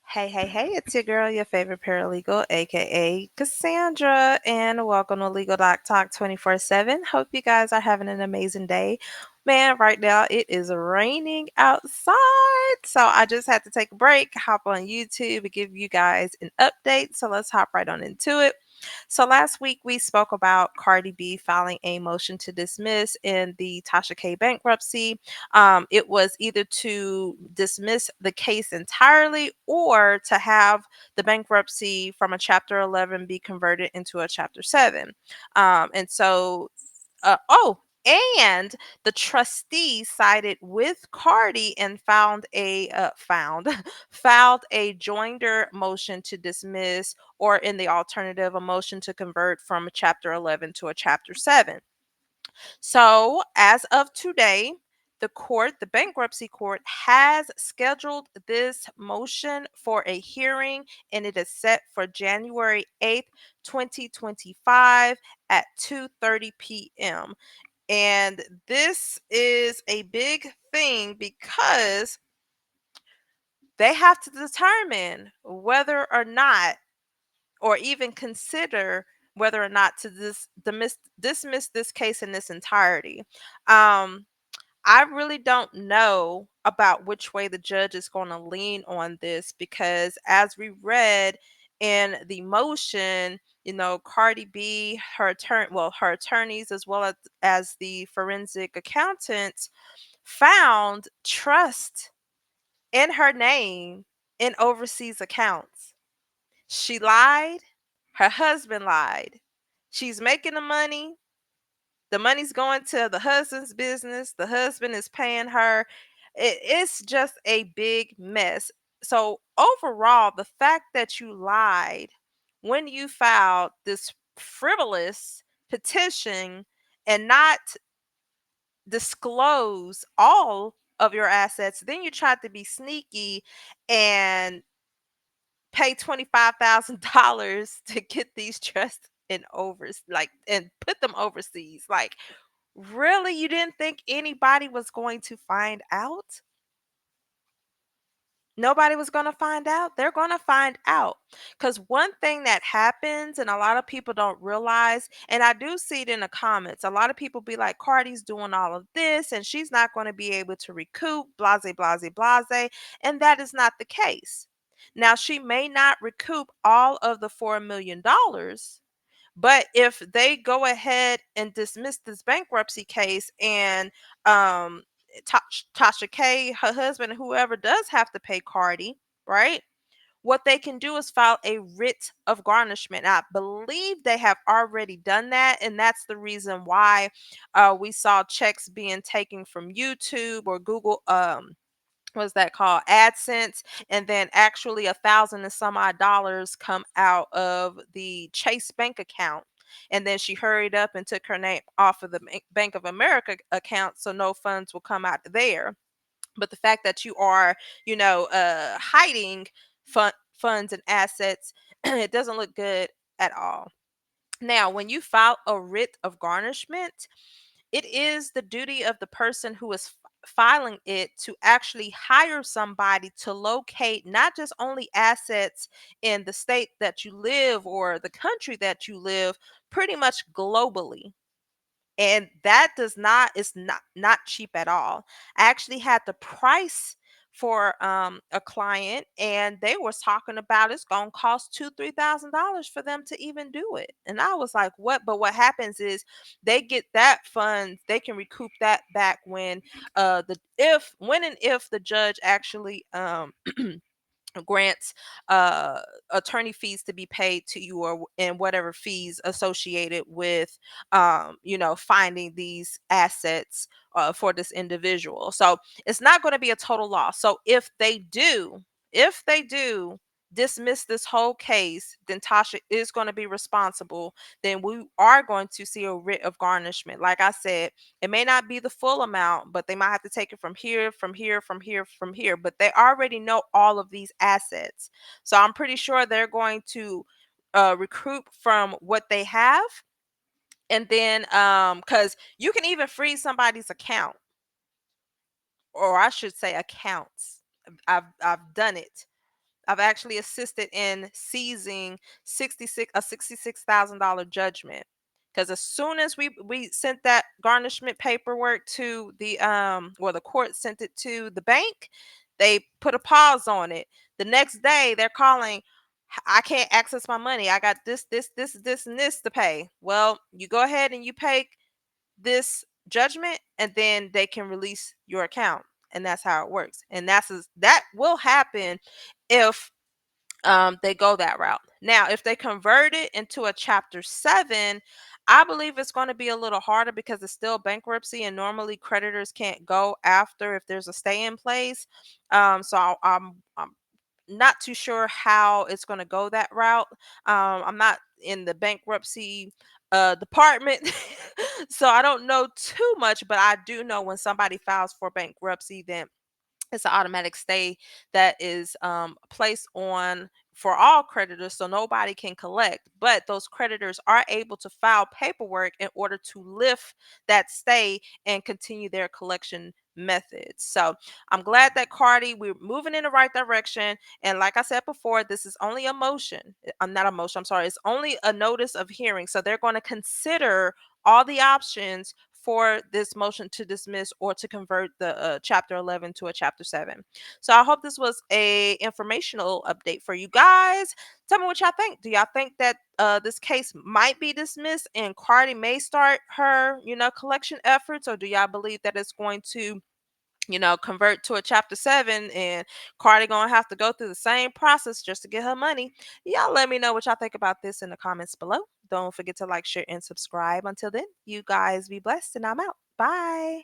Hey, it's your girl, your favorite paralegal, aka Cassandra, and welcome to Legal Doc Talk 24/7. Hope you guys are having an amazing day. Man, right now it is raining outside, so I just had to take a break, hop on YouTube, and give you guys an update. So let's hop right on into it. So last week we spoke about Cardi B filing a motion to dismiss in the Tasha K bankruptcy. It was either to dismiss the case entirely or to have the bankruptcy from a Chapter 11 be converted into a Chapter 7. And so, and the trustee sided with Cardi and filed a joinder motion to dismiss, or in the alternative, a motion to convert from a Chapter 11 to a Chapter 7. So, as of today, the bankruptcy court, has scheduled this motion for a hearing, and it is set for January 8th, 2025 at 2:30 p.m. And this is a big thing because they have to determine whether or not, or even consider whether or not to dismiss this case in its entirety. Um, I really don't know about which way the judge is going to lean on this because, as we read in the motion, Cardi B, her attorneys, as well as the forensic accountants, found trust in her name in overseas accounts. She lied. Her husband lied. She's making the money. The money's going to the husband's business. The husband is paying her. It's just a big mess. So, overall, the fact that you lied when you filed this frivolous petition and not disclose all of your assets, then you tried to be sneaky and pay $25,000 to get these trusts and put them overseas. Like, really, you didn't think anybody was going to find out? Nobody was going to find out? They're going to find out. Because one thing that happens, and a lot of people don't realize, and I do see it in the comments, a lot of people be like, Cardi's doing all of this, and she's not going to be able to recoup, blase, blase, blase. And that is not the case. Now, she may not recoup all of the $4 million, but if they go ahead and dismiss this bankruptcy case, and um, Tasha K, her husband, whoever does have to pay Cardi, right? What they can do is file a writ of garnishment. I believe they have already done that, and that's the reason why we saw checks being taken from YouTube or Google. What's that called, AdSense, and then actually 1,000 and some odd dollars come out of the Chase bank account. And then she hurried up and took her name off of the Bank of America account, so no funds will come out there. But the fact that you are, hiding funds and assets, it doesn't look good at all. Now, when you file a writ of garnishment, it is the duty of the person who is filing it to actually hire somebody to locate not just only assets in the state that you live or the country that you live, pretty much globally. And that does not is not cheap at all. I actually had the price for a client, and they was talking about it's gonna cost $2,000-3,000 for them to even do it. And I was like, what? But what happens is they get that fund, they can recoup that back when and if the judge actually grants attorney fees to be paid to you, or and whatever fees associated with finding these assets for this individual. So it's not going to be a total loss. So if they do dismiss this whole case, then Tasha is going to be responsible. Then we are going to see a writ of garnishment. Like I said, it may not be the full amount, but they might have to take it from here, from here, from here, from here. But they already know all of these assets. So I'm pretty sure they're going to recoup from what they have. And then, because you can even freeze somebody's account, or I should say accounts. I've done it. I've actually assisted in seizing $66,000 judgment. Because as soon as we sent that garnishment paperwork to the the court sent it to the bank, they put a pause on it. The next day they're calling, I can't access my money. I got this, and this to pay. Well, you go ahead and you pay this judgment, and then they can release your account. And that's how it works. And that will happen if they go that route. Now, if they convert it into a chapter 7, I believe it's going to be a little harder because it's still bankruptcy, and normally creditors can't go after if there's a stay in place. I'm not too sure how it's going to go that route. I'm not in the bankruptcy department, so I don't know too much, but I do know when somebody files for bankruptcy, then it's an automatic stay that is placed on for all creditors, so nobody can collect. But those creditors are able to file paperwork in order to lift that stay and continue their collection methods. So I'm glad that Cardi, we're moving in the right direction. And like I said before, this is only a motion. I'm not a motion, I'm sorry. It's only a notice of hearing. So they're going to consider all the options for this motion to dismiss or to convert the chapter 11 to a chapter 7. So I hope this was a informational update for you guys. Tell me what y'all think. Do y'all think that this case might be dismissed and Cardi may start her, collection efforts, or do y'all believe that it's going to convert to a chapter 7 and Cardi gonna have to go through the same process just to get her money? Y'all let me know what y'all think about this in the comments below. Don't forget to like, share, and subscribe. Until then, you guys be blessed, and I'm out. Bye.